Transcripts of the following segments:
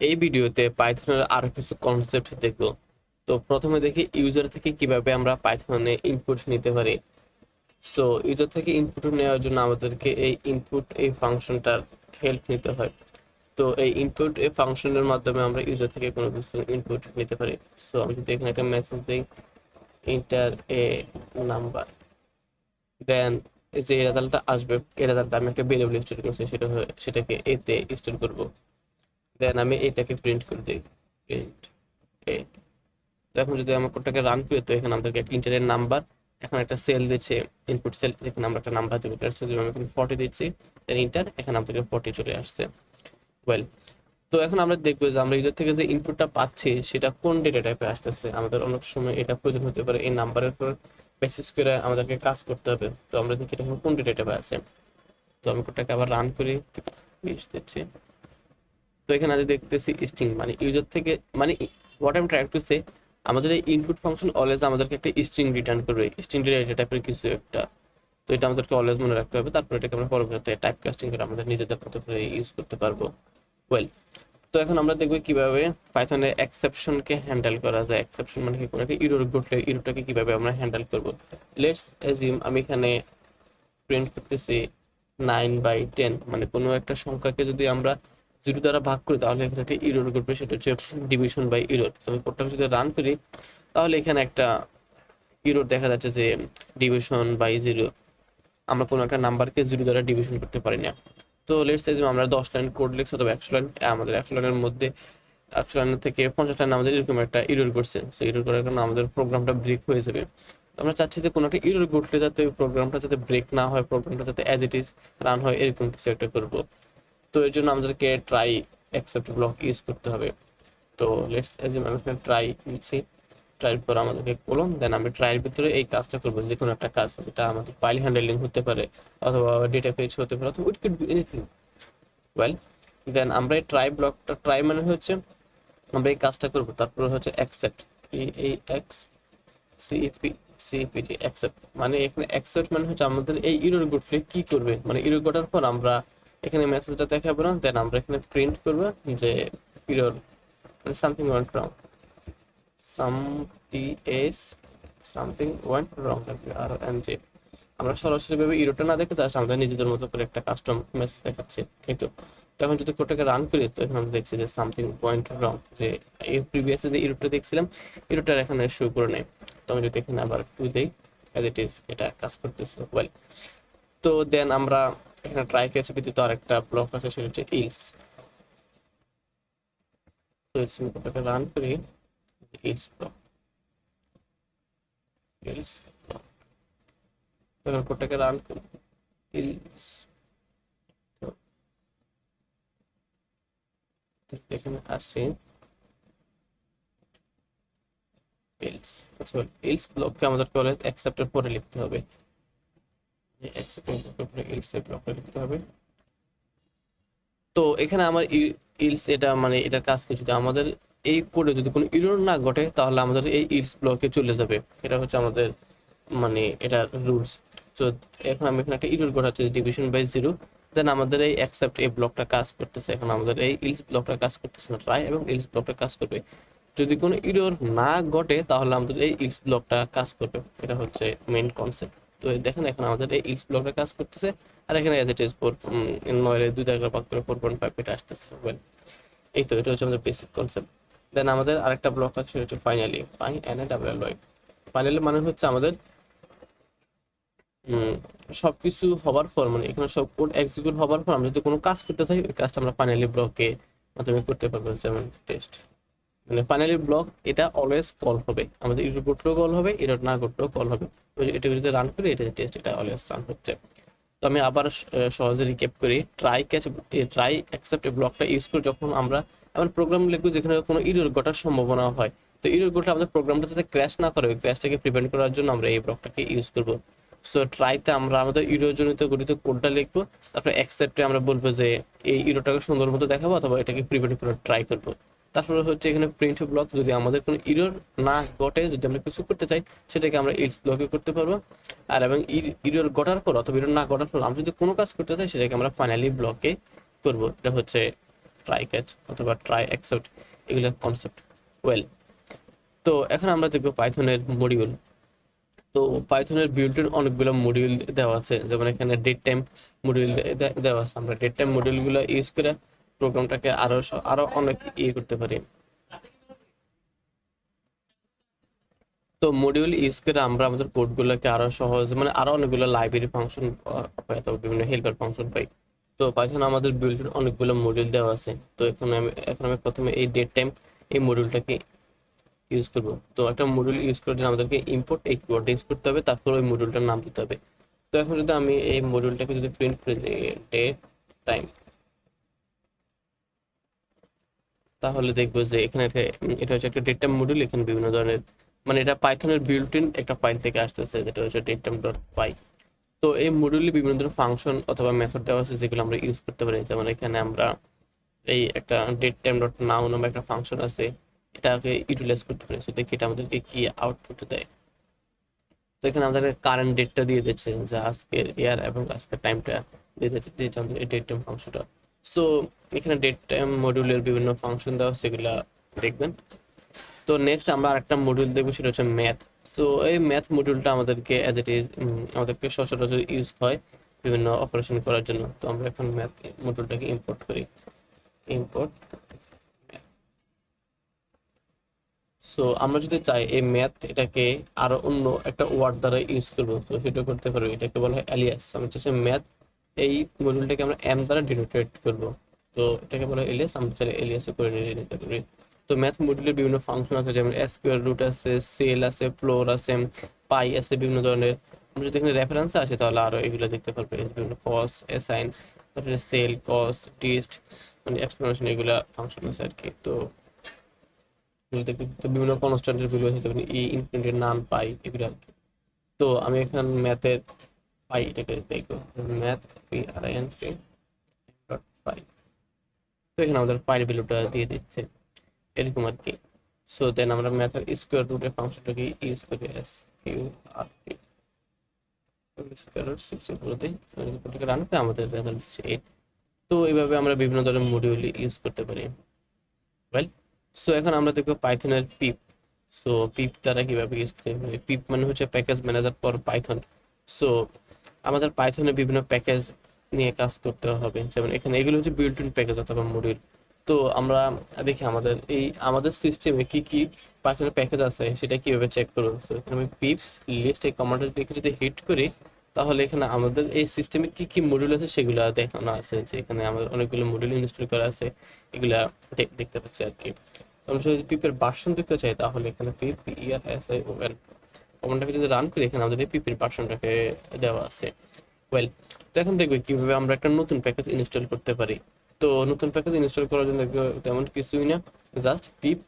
এই ভিডিওতে পাইথনের আরো কিছু কনসেপ্ট দেখব। তো প্রথমে দেখি ইউজার থেকে কিভাবে আমরা পাইথনে ইনপুট নিতে পারি। সো ইউজার থেকে ইনপুট নেওয়ার জন্য আমাদেরকে এই ফাংশনটার হেল্প নিতে হয়। তো এই ইনপুট এই ফাংশনের মাধ্যমে আমরা ইউজার থেকে কোনো কিছু ইনপুট নিতে পারি। সো আমি যদি এখানে একটা মেসেজ দিই, ইন্টার এ নাম্বার, দেন যে রেজাল্টটা আসবে এই রেজাল্টটা আমি একটা ভেরিয়েবল স্টোর করছি, সেটাকে এতে স্টোর করব। দেন আমি এটাকে প্রিন্ট করে দিই, প্রিন্ট এ। তো এখন যদি আমার কোডটাকে রান করি, তো এখানে আমাদেরকে একটা ইন্টারের নাম্বার, এখন একটা সেল দিচ্ছে, ইনপুট সেল, এখানে আমরা একটা নাম্বার দেবো, আমি এখানে 40 দিচ্ছি, দেন ইন্টার, এখানে আমাদেরকে 40 চলে আসছে। ওয়েল, তো এখন আমরা দেখবো যে আমরা ইউজার থেকে যে ইনপুটটা পাচ্ছি সেটা কোন ডেটা টাইপে আসতেছে। আমাদের অনেক সময় এটা প্রয়োজন হতে পারে, এই নাম্বারের উপর বেসিস করে আমাদেরকে কাজ করতে হবে। তো আমরা দেখি এটা কোন ডেটা টাইপে আছে। তো আমি কোডটাকে আবার রান করি, 20 দিচ্ছি। তো এখানে আজ দেখতেছি স্ট্রিং, মানে ইউজার থেকে, মানে what I am trying to say, আমাদের এই ইনপুট ফাংশন অলওয়েজ আমাদেরকে একটা স্ট্রিং রিটার্ন করবে, স্ট্রিং ডেটা টাইপের কিছু একটা। তো এটা আমাদেরকে অলওয়েজ মনে রাখতে হবে, তারপর এটাকে আমরা পরবর্তীতে টাইপ কাস্টিং করে আমাদের নিজেদের মতো করে ইউজ করতে পারবো। ওয়েল, তো এখন আমরা দেখবো কিভাবে পাইথনে এক্সেপশনকে হ্যান্ডেল করা যায়। এক্সেপশন মানে কি, কোনো একটা ইরর ঘটলে ইররটাকে কিভাবে আমরা হ্যান্ডেল করব। লেটস অ্যাজিউম আমি এখানে প্রিন্ট করতেছি 9/10, মানে কোনো একটা সংখ্যাকে যদি আমরা 0 দ্বারা ভাগ করি তাহলে এখানে একটা ইরর ঘটবে, সেটা হচ্ছে ডিভিশন বাই ইরর। তো আমি কোডটাকে যদি রান করি তাহলে এখানে একটা ইরর দেখা যাচ্ছে যে ডিভিশন বাই 0, আমরা কোনো একটা নাম্বারকে 0 দ্বারা ডিভিশন করতে পারি না। তো লেটস সে আমরা 10 লাইন কোড লিখছি অথবা 100 লাইন, আমাদের 100 লাইনের মধ্যে 100 লাইন থেকে 50 লাইন আমাদের এরকম একটা ইরর করছে। তো ইরর করার কারণে আমাদের প্রোগ্রামটা ব্রেক হয়ে যাবে। আমরা চাচ্ছি যে কোনো একটা ইরর ঘটলে যাতে প্রোগ্রামটা যাতে ব্রেক না হয়, প্রোগ্রামটা যাতে অ্যাজ ইট ইজ রান হয়, এরকম কিছু একটা করব। তো এর জন্য আমাদেরকে ট্রাই অ্যাকসেপ্ট ব্লক ইউজ করতে হবে। তো লেটস অ্যাজিউম আমি এখানে ট্রাই নিচ্ছি, ট্রাইয়ের পর আমাদেরকে কোলন, দেন আমি ট্রাইয়ের ভিতরে এই কাজটা করবো, যে কোনো একটা কাজ, যেটা আমাদের ফাইল হ্যান্ডেলিং হতে পারে অথবা ডেটা ফেচ হতে পারে, অথবা it could be anything. Well, then আমরা এই ট্রাই ব্লকটা, ট্রাই মানে হচ্ছে আমরা এই কাজটা করবো, তারপরে হচ্ছে অ্যাকসেপ্ট, এই এক্স সিপি সিপিটি অ্যাকসেপ্ট, মানে এখানে অ্যাকসেপ্ট মানে হচ্ছে আমাদের এই ইরর ঘটলে কি করবে, মানে ইরর ঘটার পর আমরা এখানে মেসেজটা দেখাবো না, দেন আমরা এখানে প্রিন্ট করবো যে ইরর, মানে something went wrong, something went wrong, আর এন জে। আমরা সরাসরি ভাবে ইরোটা না দেখে জাস্ট আমাদের নিজেদের মতো করে একটা কাস্টম মেসেজ দেখাচ্ছে, এই তো। তখন যদি কোডটাকে রান করি তো এখানে আমরা দেখছি যে সামথিং পয়েন্ট রং, যে এই প্রিভিয়াসে যে ইরোটা দেখছিলাম ইরোটার এখানে শো করে নেই। তো আমি যদি এখানে আবার টু দেই, অ্যাজ ইট ইজ এটা কাজ করতেছে। ওয়েল, তো দেন আমরা এখানে ট্রাই ক্যাচ ব্যতীত আরেকটা ব্লক আছে, সেটা হচ্ছে ইলস। তো ইলস আমি কোডটাকে রান করি, ইলস ব্লক, ইলস ব্লক, তখন কোডটাকে রান করি, ইলস। তো এখানে আসি এলস, আচ্ছা এলস ব্লককে আমাদেরকে অলওয়েজ অ্যাকসেপ্টের পরে লিখতে হবে, অ্যাকসেপ্টের পরে এলস এর ব্লকটা লিখতে হবে। তো এখানে আমার ইলস এটা, মানে এটার কাজ কি, যদি আমাদের এই কোডে যদি কোনো এরর না ঘটে তাহলে আমাদের এই ইলস ব্লকে চলে যাবে, এটা হচ্ছে আমাদের মানে এটার রুলস। তো এখন আমি এখানে একটা এরর ঘটাচ্ছি ডিভিশন বাই 0, দেন আমাদের এই অ্যাকসেপ্ট এই ব্লকটা কাজ করতেছে, এখন আমাদের এই ইলস ব্লকটা কাজ করতেছে না, ট্রাই এবং ইলস ব্লকটা কাজ করবে। যদি কোনো এরর না ঘটে তাহলে আমাদের এই ইলস ব্লকটা কাজ করবে, এটা হচ্ছে মেইন কনসেপ্ট। তো দেখেন এখন আমাদের এই ইলস ব্লকটা কাজ করতেছে, আর এখানে এজ ইট ইজ 9 এর 2 দ্বারা ভাগ করে 4.5 এটা আসতেছে। ওয়েল, এই তো এটা হচ্ছে আমাদের বেসিক কনসেপ্ট। দেন আমাদের আরেকটা ব্লক আছে, সেটা হচ্ছে ফাইনালি, ফাইনালি মানে হচ্ছে আমাদের সবকিছু হবার পর, মানে এখানে সব কোড এক্সিকিউট হবার পর আমরা যদি কোনো কাজ করতে চাই ওই কাজটা আমরা ফাইনালি ব্লকে মাধ্যমে করতে পারবো, যেমন টেস্ট, মানে ফাইনালি ব্লক এটা অলওয়েজ কল হবে, আমাদের ইরর ঘটলেও কল হবে, ইরর না ঘটলেও কল হবে। এটা যদি রান করি, এটা টেস্ট, এটা অলওয়েজ রান হচ্ছে। তো আমি আবার সহজে রিক্যাপ করি, ট্রাই ক্যাচ, ট্রাই অ্যাকসেপ্ট ব্লকটা ইউজ করে যখন আমরা এমন প্রোগ্রাম লিখবো যেখানে কোনো ইরর ঘটার সম্ভাবনা হয়, তো ইরর ঘটলে আমাদের প্রোগ্রামটা যাতে ক্র্যাশ না করে, ওই ক্র্যাশটাকে প্রিভেন্ট করার জন্য আমরা এই ব্লকটাকে ইউজ করবো। সো ট্রাইতে আমরা আমাদের ইরর জনিত গঠিত কোডটা লিখবো, তারপরে অ্যাকসেপ্টে আমরা বলবো যে এই ইরোটাকে সুন্দর মতো দেখাবো অথবা এটাকে প্রিভেন্ট করার ট্রাই করবো। তারপরে হচ্ছে এখানে প্রিন্ট ব্লক, যদি আমাদের কোনো ইরর না ঘটে, যদি আমরা কিছু করতে চাই সেটাকে আমরা ইলস ব্লকে করতে পারবো। আর এবং ইরর ঘটার পর অথবা ইরর না ঘটার পর আমরা যদি কোনো কাজ করতে চাই সেটাকে আমরা ফাইনালি ব্লকে করব, এটা হচ্ছে ট্রাই ক্যাচ অথবা ট্রাই অ্যাকসেপ্ট এগুলোর কনসেপ্ট। ওয়েল, তো এখন আমরা দেখবো পাইথনের মডিউল। তো পাইথনের বিল্টের অনেকগুলো মডিউল দেওয়া আছে, যেমন এখানে ডেট টাইম মডিউল দেওয়া আছে। আমরা ডেট টাইম মডিউলগুলো ইউজ করে প্রোগ্রামটাকে আরো অনেক করতে পারি। তো মডিউল ইউজ করে আমরা আমাদের কোডগুলোকে আরো সহজ, মানে আরো অনেকগুলো লাইব্রেরি ফাংশন পাই অথবা বিভিন্ন হেল্পার ফাংশন পাই। তো পাইথন আমাদের বিল্টের অনেকগুলো মডিউল দেওয়া আছে। তো এখন আমি প্রথমে এই ডেট টাইম এই মডিউলটাকে ইউজ করবো। তো একটা মডিউল ইউজ করার জন্য আমাদেরকে ইম্পোর্ট এই কিওয়ার্ডটা ইউজ করতে হবে, তারপর ওই মডিউলটার নাম দিতে হবে। তো এখন যদি আমি এই মডিউলটাকে যদি প্রিন্ট করে দিই ডেট টাইম, তাহলে দেখবো যে এখানে এটা হচ্ছে একটা ডেট টাইম মডিউল। এখানে বিভিন্ন ধরনের, মানে এটা পাইথনের বিল্ট ইন একটা ফাইল থেকে আসতেছে, যেটা হচ্ছে ডেট টাইম ডট পাই। তো এই মডিউলে বিভিন্ন ধরনের ফাংশন অথবা মেথড দেওয়া আছে যেগুলো আমরা ইউজ করতে পারি। যেমন এখানে আমরা এই একটা ডেট টাইম ডট নাও নামে একটা ফাংশন আছে, এটাকে ইউটিলাইজ করতে পারি। তো দেখি এটা আমাদেরকে কি আউটপুট দেয়। তো এখানে আমাদের কারেন্ট ডেটটা দিয়ে দিচ্ছে, যে আজকের ইয়ার এবং আজকের টাইমটা দিয়েছে আমাদের এই ডেট টাইম ফাংশনটা। সো এখানে ডেট টাইম মডিউলের বিভিন্ন ফাংশন দেওয়া সেগুলা দেখবেন। তো নেক্সট আমরা আরেকটা মডিউল দেখবো, সেটা হচ্ছে ম্যাথ। সো এই ম্যাথ মডিউলটা আমাদেরকে অ্যাজ ইট ইজ আমাদেরকে সচরাচর ইউজ হয় বিভিন্ন অপারেশন করার জন্য। তো আমরা এখন ম্যাথ মডিউলটাকে ইম্পোর্ট করি, ইম্পোর্ট। সো আমরা যদি চাই এই ম্যাথ এটাকে আরো অন্য একটা ওয়ার্ড দ্বারা ইউজ করবো, তো সেটা করতে পারবো। এটাকে বলা হয় অ্যালিয়াস। আমি চাইছি ম্যাথ এই মডিউলটাকে আমরা এম দ্বারা ডিনোটেট করবো, তো এটাকে বলা হয় এলিয়াস। আমরা চাইলে এলিয়াসও করে নিতে পারি। তো ম্যাথ মডিউলের বিভিন্ন ফাংশন আছে, যেমন স্কোয়ার রুট আছে, সেল আছে, ফ্লোর আছে, পাই আছে, বিভিন্ন ধরনের। আমরা যদি এখানে রেফারেন্স আসে তাহলে আরো এগুলো দেখতে পারবে, বিভিন্ন কস, অ্যাসাইন, তারপরে সেল, কস, টিস্ট, মানে এক্সপ্লেনেশন, এগুলা ফাংশন আছে আর কি। তো বিভিন্ন কনস্ট্যান্টের ভ্যালু আছে, যেমন ই ইনফিনিটের নাম পাই এগুলো আর কি। তো আমি এখন ম্যাথের পাই এটাকে দেখবো, ম্যাথ PRIN ডট পাই। তো এখানে আমাদের পাইয়ের ভ্যালুটা দিয়ে দিচ্ছে এরকম আর কি। সো দেন আমরা ম্যাথের স্কোয়ার রুটের ফাংশনটাকে ইউজ করি, SQRT স্কোয়ার রুট 64 দিই, রান করে আমাদের রেজাল্ট দিচ্ছে 8। তো এইভাবে আমরা বিভিন্ন ধরনের মডিউল ইউজ করতে পারি। ওয়েল, সো এখন আমরা দেখবো পাইথনের পিপ। সো পিপ দ্বারা কিভাবে ইউজ করতে পারি। পিপ মানে হচ্ছে package manager for Python. So আমাদের পাইথনে বিভিন্ন প্যাকেজ নিয়ে কাজ করতে হবে, যেমন এখানে এগুলো হচ্ছে বিল্ট ইন প্যাকেজ অথবা মডিউল। তো আমরা দেখি আমাদের সিস্টেমে কি কি পাইথনের প্যাকেজ আছে সেটা কিভাবে চেক করবো। তো এখানে আমি পিপ লিস্ট এই কমান্ডের দিকে যদি হিট করি, তাহলে এখানে আমাদের এই সিস্টেমে কি কি মডিউল আছে সেগুলো দেখানো আছে, যে এখানে আমাদের অনেকগুলো মডিউল ইনস্টল করা আছে, এগুলা দেখতে পাচ্ছি আর কি। আমরা যদি পিপের ভার্সন দেখতে চাই, তাহলে এখানে পিপ PERSION কমান্ডটাকে যদি রান করি, এখানে আমাদের এই পিপের ভার্সনটাকে দেওয়া আছে। ওয়েল, তো এখন দেখবে কিভাবে আমরা একটা নতুন প্যাকেজ ইনস্টল করতে পারি। তো নতুন প্যাকেজ ইনস্টল করার জন্য দেখবে তেমন কিছুই না, জাস্ট পিপ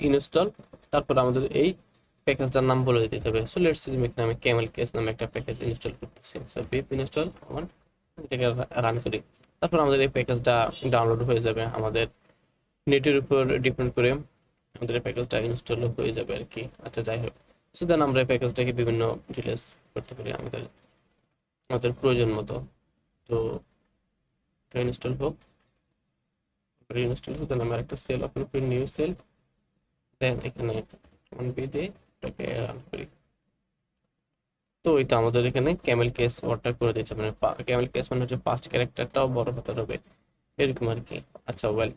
ইনস্টল, তারপর আমাদের এই প্যাকেজটার নাম বলে দিতে হবে। সো লেটস সি আমি ক্যামেল কেস নামে একটা প্যাকেজ ইনস্টল করতেছি। সো পিপ ইনস্টল আমার, এটাকে রান করি, তারপর আমাদের এই প্যাকেজটা ডাউনলোড হয়ে যাবে। আমাদের নেটের উপর ডিপেন্ড করে আমাদের এই প্যাকেজটা ইনস্টল হয়ে যাবে আর কি। আচ্ছা, যাই হোক, সো দেন আমরা এই প্যাকেজটাকে বিভিন্ন ডিটেলস করতে পারি আমাদের আমাদের প্রয়োজন মতো। তো এটা ইনস্টল হোক, দেন আমরা একটা সেল ওপেন করি, নিউ সেল, দেন এখানে দিয়ে এটাকে রান করি। তো এটা আমাদের এখানে ক্যামেল কেস ওয়ার্ডটা করে দিচ্ছে, মানে ক্যামেল কেস মানে হচ্ছে ফার্স্ট ক্যারেক্টারটাও বড় হতে হবে এরকম আর কি। আচ্ছা, ওয়েল,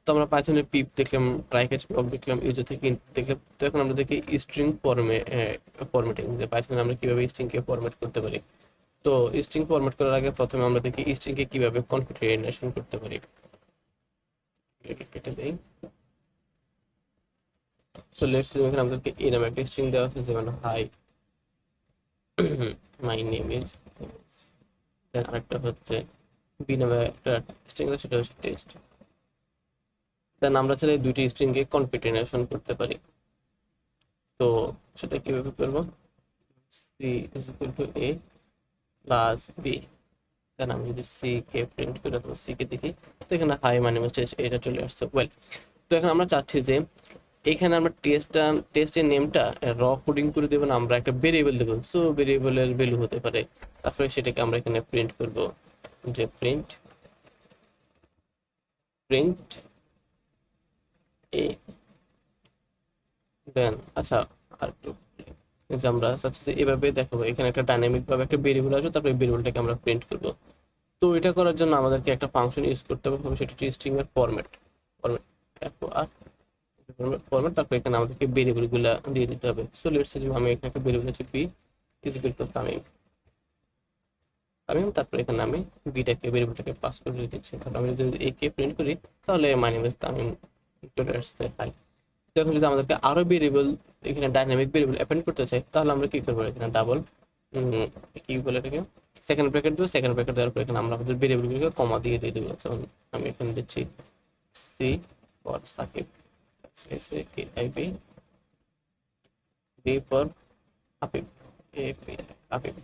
তো আমরা পাইথনের পিপ দেখলাম, ট্রাই ক্যাচ ব্লক দেখলাম, ইউজার থেকে দেখলাম। তো এখন আমরা দেখি স্ট্রিং ফরম্যাটিং, যে পাইথনে আমরা কিভাবে স্ট্রিং কে ফরম্যাট করতে পারি। তো স্ট্রিং ফরম্যাট করার আগে প্রথমে আমরা দেখি স্ট্রিং কে কিভাবে কনফিগারেশন করতে পারি। কেটে দেই। সো লেটস সি, এখানে আমাদেরকে এই নামে একটা স্ট্রিং দেওয়া আছে, যেমন হাই মাই নেম ইজ, দেন আরেকটা হচ্ছে বি নামে একটা স্ট্রিং আছে, সেটা হচ্ছে টেস্ট। দেন আমরা চাইলে দুইটি স্ট্রিং কে কনফিগারেশন করতে পারি। তো সেটা কিভাবে করব, C is equal to A plus B. Then আমি যদি সি কে প্রিন্ট করে দেবো, সি কে দেখি, তো এখানে হাই মানে টেস্ট এটা চলে আসছে। ওয়েল, তো এখন আমরা চাচ্ছি যে এখানে আমরা টেস্টের নেমটা র কোডিং করে দেবো না, আমরা একটা ভেরিয়েবল দেবো। সো ভেরিয়েবলের ভ্যালু হতে পারে, তারপরে সেটাকে আমরা এখানে প্রিন্ট করব। যে প্রিন্ট প্রিন্ট এ দেন আচ্ছা আর একটু যে আমরা চাচ্ছি যে এভাবে দেখাবো, এখানে একটা ডাইনামিক ভাবে একটা ভেরিয়েবল আসবে, তারপরে ভেরিয়েবলটাকে আমরা প্রিন্ট করব। তো এটা করার জন্য আমাদেরকে একটা ফাংশন ইউজ করতে হবে, সেটা হচ্ছে স্ট্রিং এর ফরম্যাট ফরম্যাট আর ফরম্যাট, তারপরে এখানে আমাদেরকে ভেরিয়েবল গুলা দিয়ে দিতে হবে। সো লেটস সে আমি এখানে একটা ভেরিয়েবল আছে P is equal two Tamim Tamim, তারপরে এখানে আমি বিটাকে ভেরিয়েবলটাকে পাস করে দিচ্ছি। তাহলে আমি যদি এ কে প্রিন্ট করি তাহলে মাই নেম ইজ তামিম চলে আসছে হাই। এখন যদি আমাদেরকে আরো ভেরিয়েবল এখানে ডাইনামিক ভেরিয়েবল অ্যাপেন্ড করতে চাই তাহলে আমরা কি করবো, এখানে ডাবল কি বলে এটাকে সেকেন্ড ব্র্যাকেট দেবো। সেকেন্ড ব্র্যাকেট দেওয়ার পর এখানে আমরা আমাদের ভেরিয়েবলগুলোকে কমা দিয়ে দিয়ে দেবো। যেমন আমি এখানে দিচ্ছি C for Sakib, S A K I B, B for আপিব, এ পি আপিব।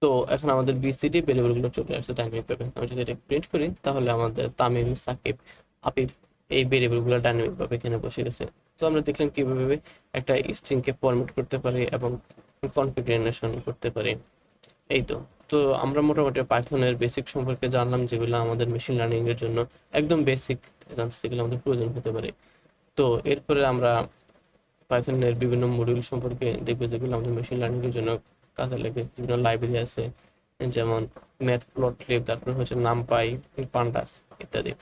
তো এখন আমাদের বিসিডি ভেরিয়েবলগুলো চলে আসছে ডাইনামিক ভাবে। আমি যদি এটা প্রিন্ট করি তাহলে আমাদের তামিম সাকিব আপিব এই ভেরিয়েবলগুলো ডাইনামিক ভাবে এখানে বসে গেছে। তো আমরা দেখলাম কিভাবে একটা স্ট্রিং কে ফরম্যাট করতে পারি এবং কনফিগারেশন করতে পারি। এই তো তো আমরা মোটামুটি পাইথনের বেসিক সম্পর্কে জানলাম, যেগুলো আমাদের মেশিন লার্নিং এর জন্য একদম বেসিক, যেগুলো আমাদের প্রয়োজন হতে পারে। তো এরপরে আমরা পাইথনের বিভিন্ন মডিউল সম্পর্কে দেখবো, যেগুলো আমাদের মেশিন লার্নিং এর জন্য কাজে লাগে। বিভিন্ন লাইব্রেরি আছে, যেমন ম্যাথ প্লট লিব, তারপর হচ্ছে নামপাই, পান্ডাস ইত্যাদি।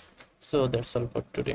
So that's all for today.